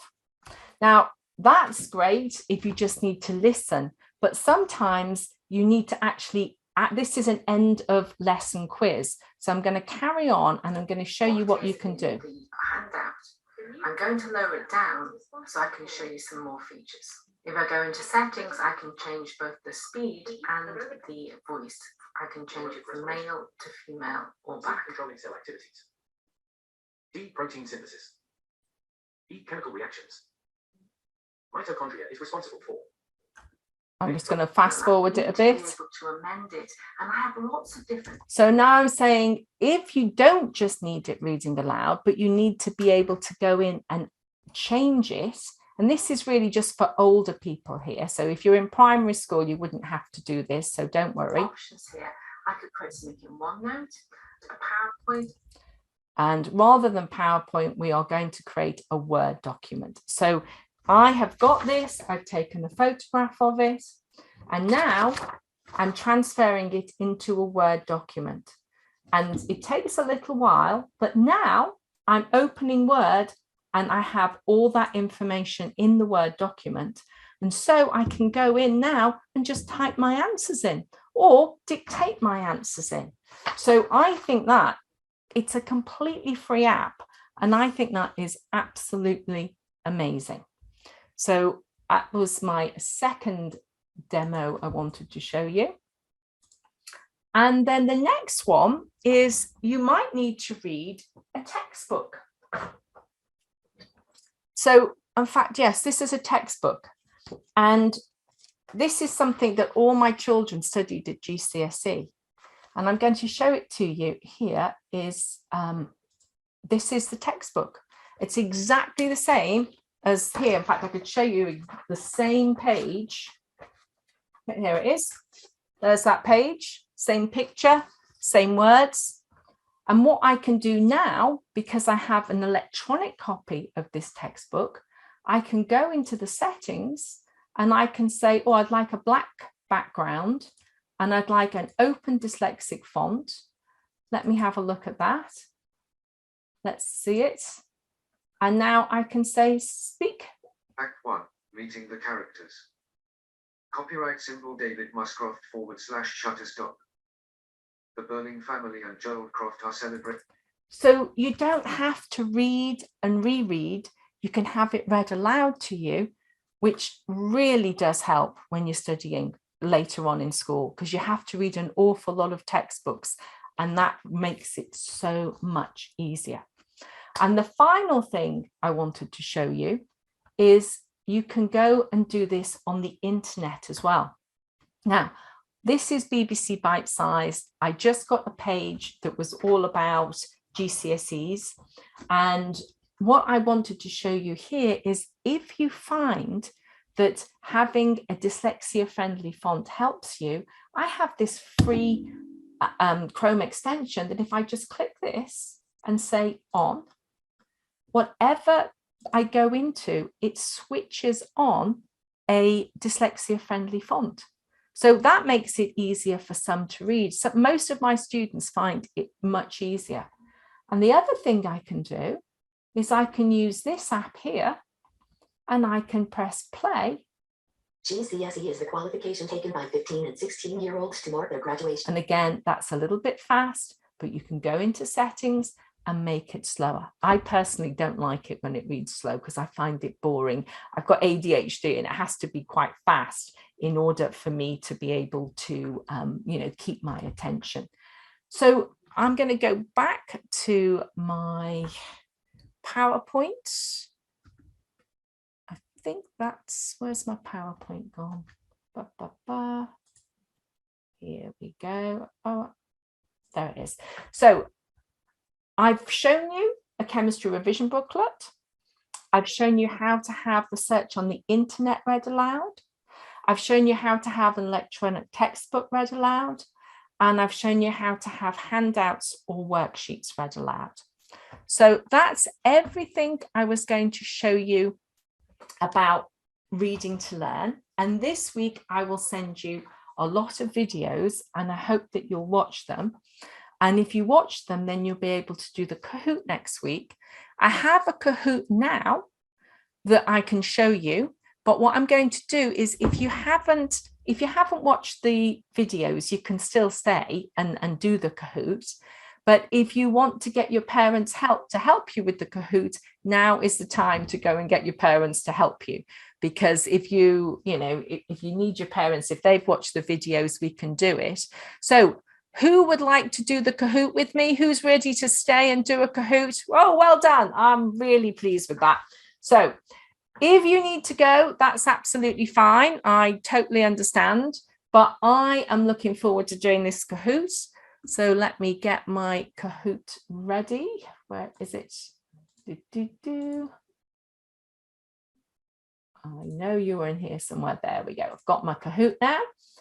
Now, that's great if you just need to listen, but sometimes you need to actually, this is an end of lesson quiz. So I'm going to carry on and I'm going to show you what you can do. The handout. I'm going to lower it down so I can show you some more features. If I go into settings, I can change both the speed and the voice. I can change it from male to female or back. Controlling cell activities. D, protein synthesis. E, chemical reactions. Mitochondria is responsible for. I'm just going to fast forward it a bit. To amend it, and I have lots of different. So now I'm saying, if you don't just need it reading aloud, but you need to be able to go in and change it. And this is really just for older people here. So if you're in primary school, you wouldn't have to do this. So don't worry. Options here. I could create something in OneNote, a PowerPoint. And rather than PowerPoint, we are going to create a Word document. So I have got this, I've taken a photograph of it, and now I'm transferring it into a Word document. And it takes a little while, but now I'm opening Word and I have all that information in the Word document. And so I can go in now and just type my answers in or dictate my answers in. So I think that it's a completely free app, and I think that is absolutely amazing. So that was my second demo I wanted to show you. And then the next one is you might need to read a textbook. So in fact, yes, this is a textbook. And this is something that all my children studied at GCSE. And I'm going to show it to you here is, this is the textbook. It's exactly the same as here. In fact, I could show you the same page. Here it is. There's that page, same picture, same words. And what I can do now, because I have an electronic copy of this textbook, I can go into the settings and I can say, oh, I'd like a black background and I'd like an open dyslexic font. Let me have a look at that. Let's see it. And now I can say speak. Act 1, meeting the characters. Copyright symbol David Muscroft /Shutterstock. The Burling family and Gerald Croft are celebrating. So you don't have to read and reread. You can have it read aloud to you, which really does help when you're studying later on in school, because you have to read an awful lot of textbooks, and that makes it so much easier. And the final thing I wanted to show you is you can go and do this on the internet as well. Now, this is BBC Bite Size. I just got a page that was all about GCSEs. And what I wanted to show you here is if you find that having a dyslexia-friendly font helps you, I have this free Chrome extension that if I just click this and say on, whatever I go into, it switches on a dyslexia-friendly font. So that makes it easier for some to read. So most of my students find it much easier. And the other thing I can do is I can use this app here and I can press play. GCSE is the qualification taken by 15 and 16-year-olds to mark their graduation. And again, that's a little bit fast, but you can go into settings and make it slower. I personally don't like it when it reads slow because I find it boring. I've got ADHD and it has to be quite fast in order for me to be able to, keep my attention. So I'm going to go back to my PowerPoint. I think that's, where's my PowerPoint gone? Here we go. Oh, there it is. So I've shown you a chemistry revision booklet. I've shown you how to have the search on the internet read aloud. I've shown you how to have an electronic textbook read aloud. And I've shown you how to have handouts or worksheets read aloud. So that's everything I was going to show you about reading to learn. And this week I will send you a lot of videos and I hope that you'll watch them. And if you watch them, then you'll be able to do the Kahoot next week. I have a Kahoot now that I can show you. But what I'm going to do is if you haven't watched the videos, you can still stay and do the Kahoot. But if you want to get your parents' help to help you with the Kahoot, now is the time to go and get your parents to help you. Because if you need your parents, if they've watched the videos, we can do it. So who would like to do the Kahoot with me? Who's ready to stay and do a Kahoot? Oh, well done. I'm really pleased with that. So if you need to go, that's absolutely fine. I totally understand. But I am looking forward to doing this Kahoot. So let me get my Kahoot ready. Where is it? I know you were in here somewhere. There we go. I've got my Kahoot now.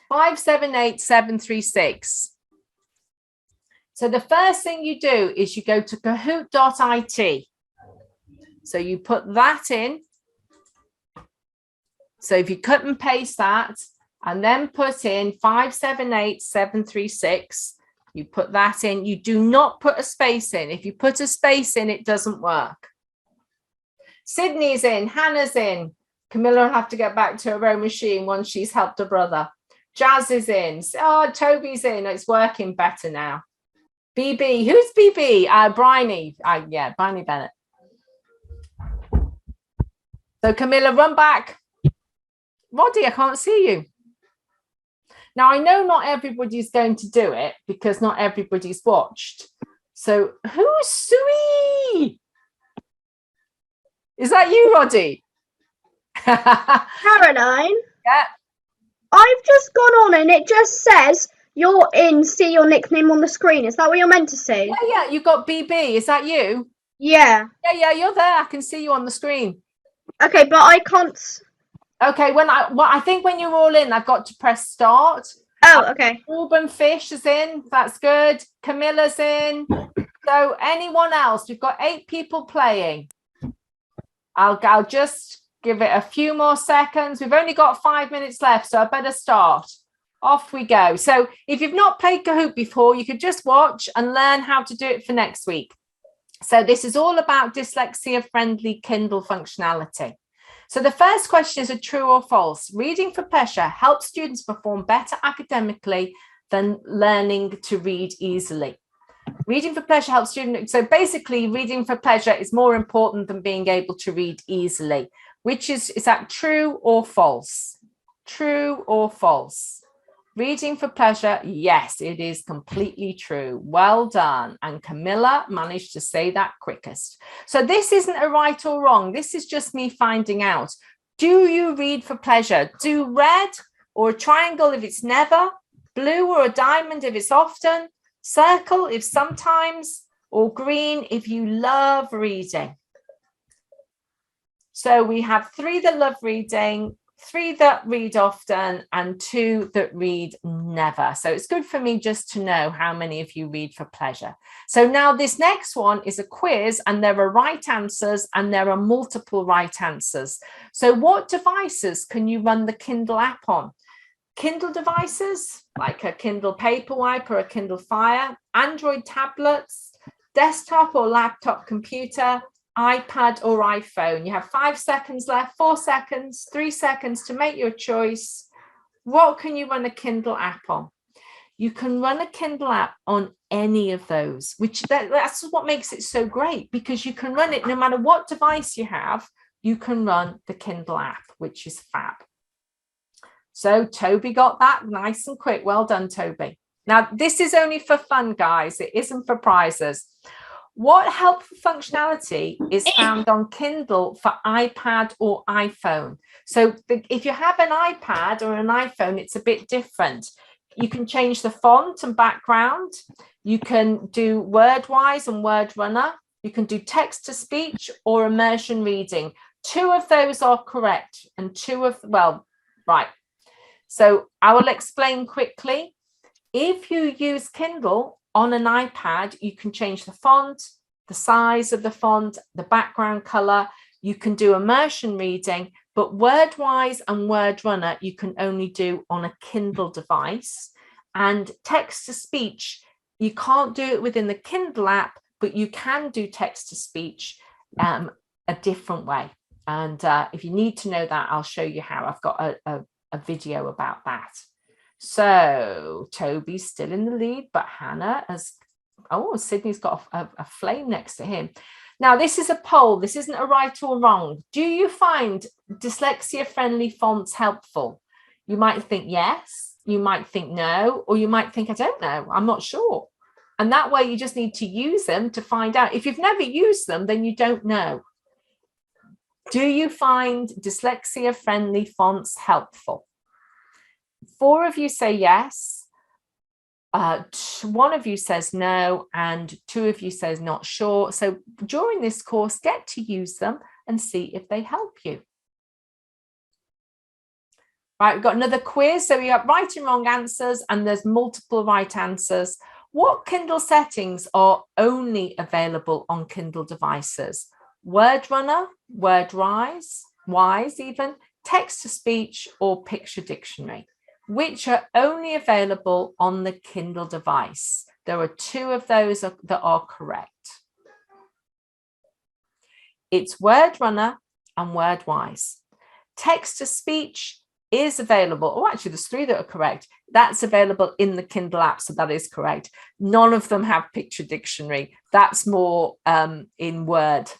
578736. So the first thing you do is you go to kahoot.it. So you put that in. So if you cut and paste that and then put in 578736, you put that in. You do not put a space in. If you put a space in, it doesn't work. Sydney's in, Hannah's in. Camilla will have to get back to her own machine once she's helped her brother. Jazz is in. Oh, Toby's in. It's working better now. BB, who's BB? Bryony. Yeah, Bryony Bennett. So Camilla, run back. Roddy, I can't see you. Now, I know not everybody's going to do it because not everybody's watched. So who's Sui? Is that you, Roddy? Caroline, Yeah. I've just gone on and it just says you're in, see your nickname on the screen. Is that what you're meant to see? Yeah, you've got BB. Is that you? Yeah. Yeah, you're there. I can see you on the screen. Okay, but I can't. Okay, I think when you're all in, I've got to press start. Oh, okay. Auburn Fish is in. That's good. Camilla's in. So anyone else? We've got 8 people playing. I'll just give it a few more seconds. We've only got 5 minutes left, so I better start. Off we go. So if you've not played Kahoot before, you could just watch and learn how to do it for next week. So this is all about dyslexia-friendly Kindle functionality. So the first question is a true or false. Reading for pleasure helps students perform better academically than learning to read easily. Reading for pleasure helps students. So basically, reading for pleasure is more important than being able to read easily. Which is that true or false? True or false? Reading for pleasure, yes, it is completely true. Well done. And Camilla managed to say that quickest. So this isn't a right or wrong. This is just me finding out. Do you read for pleasure? Do red or a triangle if it's never, blue or a diamond if it's often, circle if sometimes, or green if you love reading. So we have 3 that love reading, 3 that read often, and 2 that read never. So it's good for me just to know how many of you read for pleasure. So now this next one is a quiz, and there are right answers and there are multiple right answers. So what devices can you run the Kindle app on? Kindle devices, like a Kindle Paperwhite or a Kindle Fire, Android tablets, desktop or laptop computer, iPad or iPhone. You have 5 seconds left, 4 seconds, 3 seconds to make your choice. What can you run a Kindle app on? You can run a Kindle app on any of those, that's what makes it so great, because you can run it no matter what device you have. You can run the Kindle app, which is fab. So Toby got that nice and quick. Well done, Toby. Now, this is only for fun, guys. It isn't for prizes. What helpful functionality is found on Kindle for iPad or iPhone? So if you have an iPad or an iPhone, it's a bit different. You can change the font and background. You can do word-wise and word runner. You can do text to speech or immersion reading. 2 of those are correct, and 2 of, well, right. So I will explain quickly. If you use Kindle on an iPad, you can change the font, the size of the font, the background color. You can do immersion reading, but word-wise and word runner, you can only do on a Kindle device. And text to speech, you can't do it within the Kindle app, but you can do text to speech a different way. And if you need to know that, I'll show you how. I've got a video about that. So Toby's still in the lead, but Hannah has, oh, Sydney's got a flame next to him. Now, this is a poll. This isn't a right or wrong. Do you find dyslexia-friendly fonts helpful? You might think yes, you might think no, or you might think, I don't know, I'm not sure. And that way you just need to use them to find out. If you've never used them, then you don't know. Do you find dyslexia-friendly fonts helpful? 4 of you say yes. 1 of you says no, and 2 of you says not sure. So during this course, get to use them and see if they help you. Right, we've got another quiz. So we have right and wrong answers, and there's multiple right answers. What Kindle settings are only available on Kindle devices? Word runner, wise even, text to speech, or picture dictionary, which are only available on the Kindle device. There are 2 of those that are correct. It's word runner and word wise. Text to speech is available. Oh, actually, there's 3 that are correct. That's available in the Kindle app, so that is correct. None of them have picture dictionary. That's more in Word.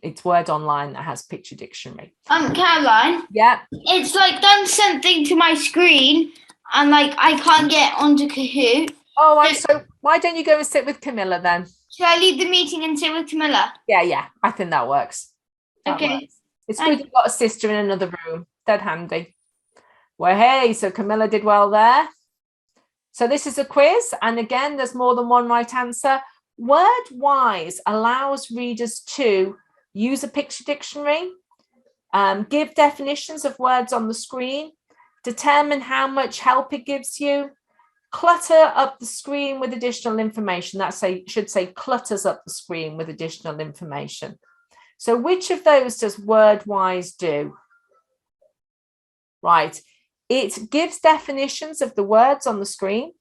It's Word Online that has picture dictionary. Caroline. Yeah. It's like done something to my screen, and like I can't get onto Kahoot. Oh, I'm so. Why don't you go and sit with Camilla then? Should I leave the meeting and sit with Camilla? Yeah. I think that works. Okay. Works. It's good you've got a sister in another room. Dead handy. Well, hey, so Camilla did well there. So this is a quiz, and again, there's more than one right answer. Word-wise allows readers to use a picture dictionary, give definitions of words on the screen, determine how much help it gives you, clutter up the screen with additional information. That should say clutters up the screen with additional information. So which of those does word-wise do? Right. It gives definitions of the words on the screen.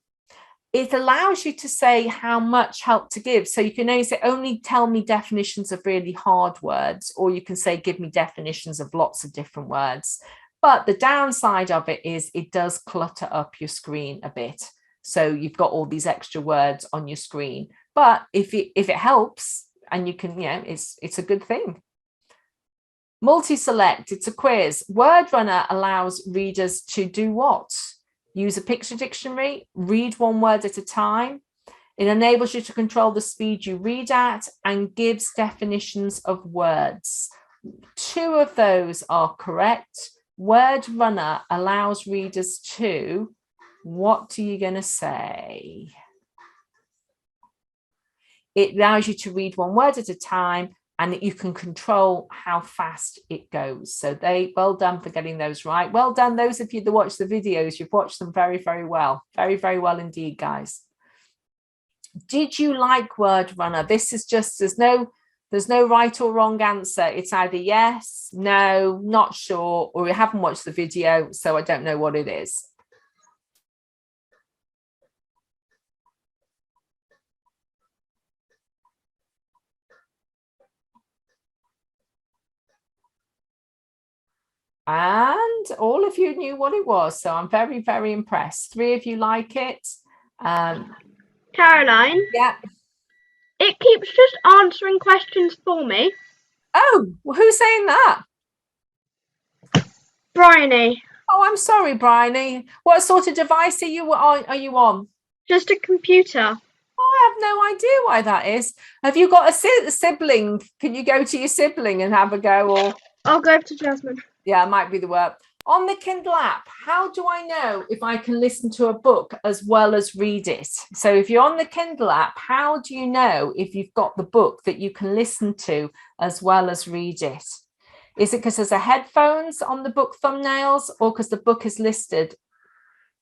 It allows you to say how much help to give. So you can only tell me definitions of really hard words, or you can say, give me definitions of lots of different words. But the downside of it is it does clutter up your screen a bit. So you've got all these extra words on your screen. But if it helps, and you can, it's a good thing. Multi-select, it's a quiz. Word runner allows readers to do what? Use a picture dictionary, read 1 word at a time. It enables you to control the speed you read at and gives definitions of words. 2 of those are correct. Word runner allows readers to, what are you going to say? It allows you to read 1 word at a time, and you can control how fast it goes. So well done for getting those right. Well done, those of you that watch the videos. You've watched them very, very well. Very, very well indeed, guys. Did you like Word Runner? This is just, there's no right or wrong answer. It's either yes, no, not sure, or you haven't watched the video, so I don't know what it is. And all of you knew what it was, so I'm very, very impressed. 3 of you like it. Caroline? Yeah. It keeps just answering questions for me. Oh, well, who's saying that? Bryony. Oh, I'm sorry, Bryony. What sort of device are you on? Just a computer. I have no idea why that is. Have you got a sibling? Can you go to your sibling and have a go? Or I'll go to Jasmine. yeah, it might be the work. On the Kindle app, how do I know if I can listen to a book as well as read it? So if you're on the Kindle app, how do you know if you've got the book that you can listen to as well as read it? Is it because there's a headphones on the book thumbnails, or because the book is listed?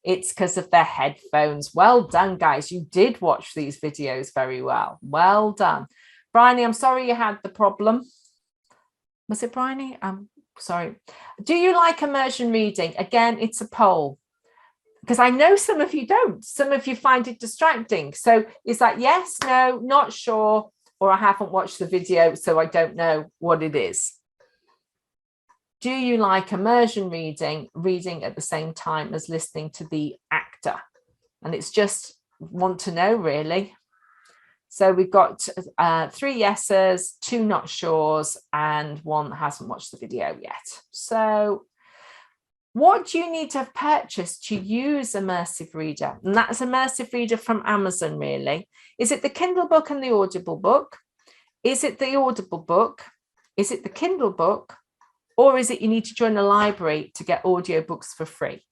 It's because of their headphones. Well done, guys. You did watch these videos very well. Well done. Bryony, I'm sorry you had the problem. Was it Bryony? Sorry. Do you like immersion reading? Again, it's a poll, because I know some of you don't. Some of you find it distracting. So is that yes, no, not sure, or I haven't watched the video, so I don't know what it is? Do you like immersion reading, reading at the same time as listening to the actor? And it's just want to know, really. So we've got 3 yeses, 2 not sures, and 1 hasn't watched the video yet. So what do you need to have purchased to use Immersive Reader? And that's Immersive Reader from Amazon, really. Is it the Kindle book and the Audible book? Is it the Audible book? Is it the Kindle book? Or is it you need to join a library to get audiobooks for free?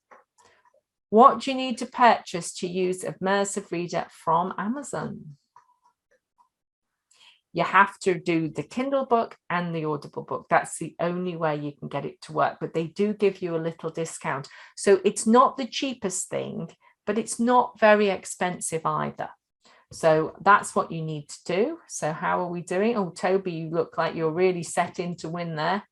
What do you need to purchase to use Immersive Reader from Amazon? You have to do the Kindle book and the Audible book. That's the only way you can get it to work, but they do give you a little discount. So it's not the cheapest thing, but it's not very expensive either. So that's what you need to do. So how are we doing? Oh, Toby, you look like you're really set in to win there.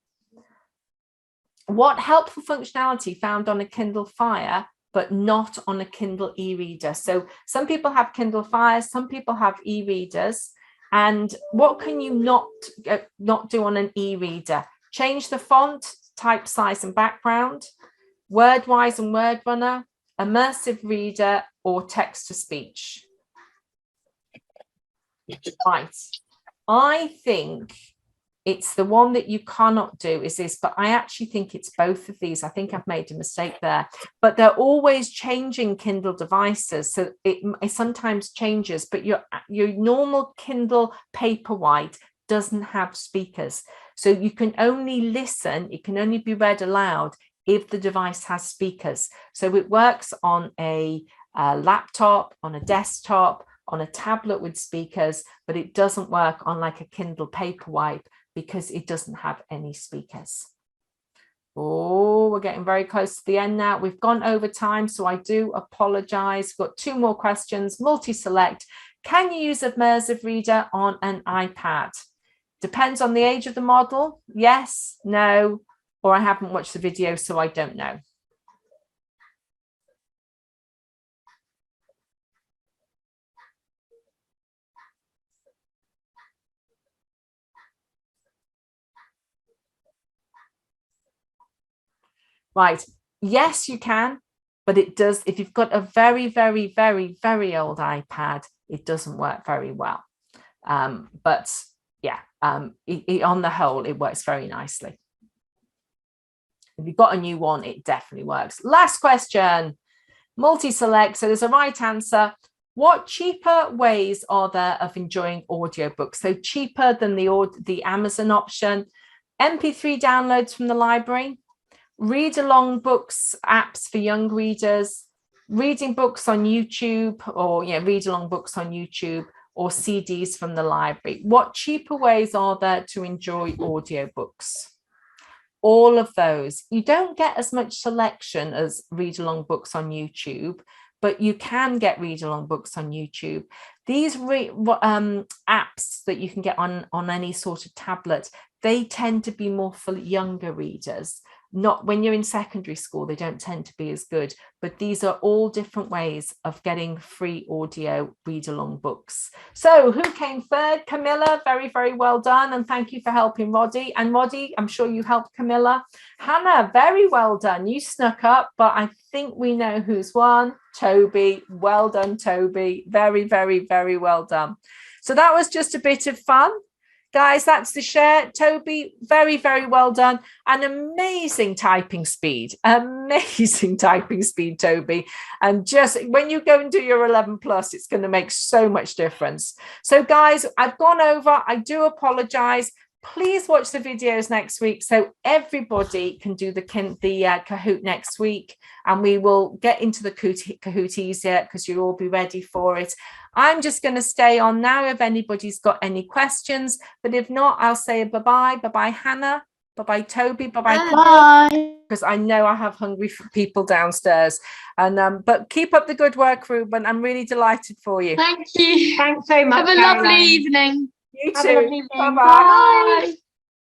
What helpful functionality found on a Kindle Fire, but not on a Kindle e-reader? So some people have Kindle Fires, some people have e-readers. And what can you not do on an e-reader? Change the font, type size and background, WordWise and WordRunner, Immersive Reader, or text-to-speech. Right. I think it's the one that you cannot do is this, but I actually think it's both of these. I think I've made a mistake there, but they're always changing Kindle devices. So it sometimes changes, but your normal Kindle Paperwhite doesn't have speakers. So you can only listen, it can only be read aloud if the device has speakers. So it works on a laptop, on a desktop, on a tablet with speakers, but it doesn't work on like a Kindle Paperwhite because it doesn't have any speakers. Oh, we're getting very close to the end now. We've gone over time, so I do apologize. We've got 2 more questions. Multi-select. Can you use Immersive Reader on an iPad? Depends on the age of the model. Yes, no, or I haven't watched the video, so I don't know. Right. Yes, you can, but it does. If you've got a very, very, very, very old iPad, it doesn't work very well. But yeah, on the whole, it works very nicely. If you've got a new one, it definitely works. Last question, multi-select. So there's a right answer. What cheaper ways are there of enjoying audiobooks? So cheaper than the Amazon option, MP3 downloads from the library, read along books apps for young readers, reading books on YouTube, or read along books on YouTube, or CDs from the library. What cheaper ways are there to enjoy audiobooks? All of those. You don't get as much selection as read along books on YouTube, but you can get read along books on YouTube. These apps that you can get on any sort of tablet, they tend to be more for younger readers. Not when you're in secondary school, they don't tend to be as good, but these are all different ways of getting free audio read along books. So who came third? Camilla, very, very well done. And thank you for helping Roddy. And Roddy, I'm sure you helped Camilla. Hannah, very well done. You snuck up, but I think we know who's won. Toby, well done, Toby. Very, very, very well done. So that was just a bit of fun. Guys, that's the share. Toby, very, very well done. And amazing typing speed. Amazing typing speed, Toby. And just when you go and do your 11 plus, it's going to make so much difference. So guys, I've gone over. I do apologize. please watch the videos next week so everybody can do the Kahoot next week, and we will get into the Kahoot easier because you'll all be ready for it. I'm just going to stay on now if anybody's got any questions, but if not, I'll say bye-bye. Bye-bye, Hannah. Bye-bye, Toby. Bye-bye. Bye. Because I know I have hungry people downstairs. And but keep up the good work, Ruben. I'm really delighted for you. Thank you. Thanks so much. Have a lovely Caroline. evening. You Have a too. lovely evening. Bye-bye. Bye.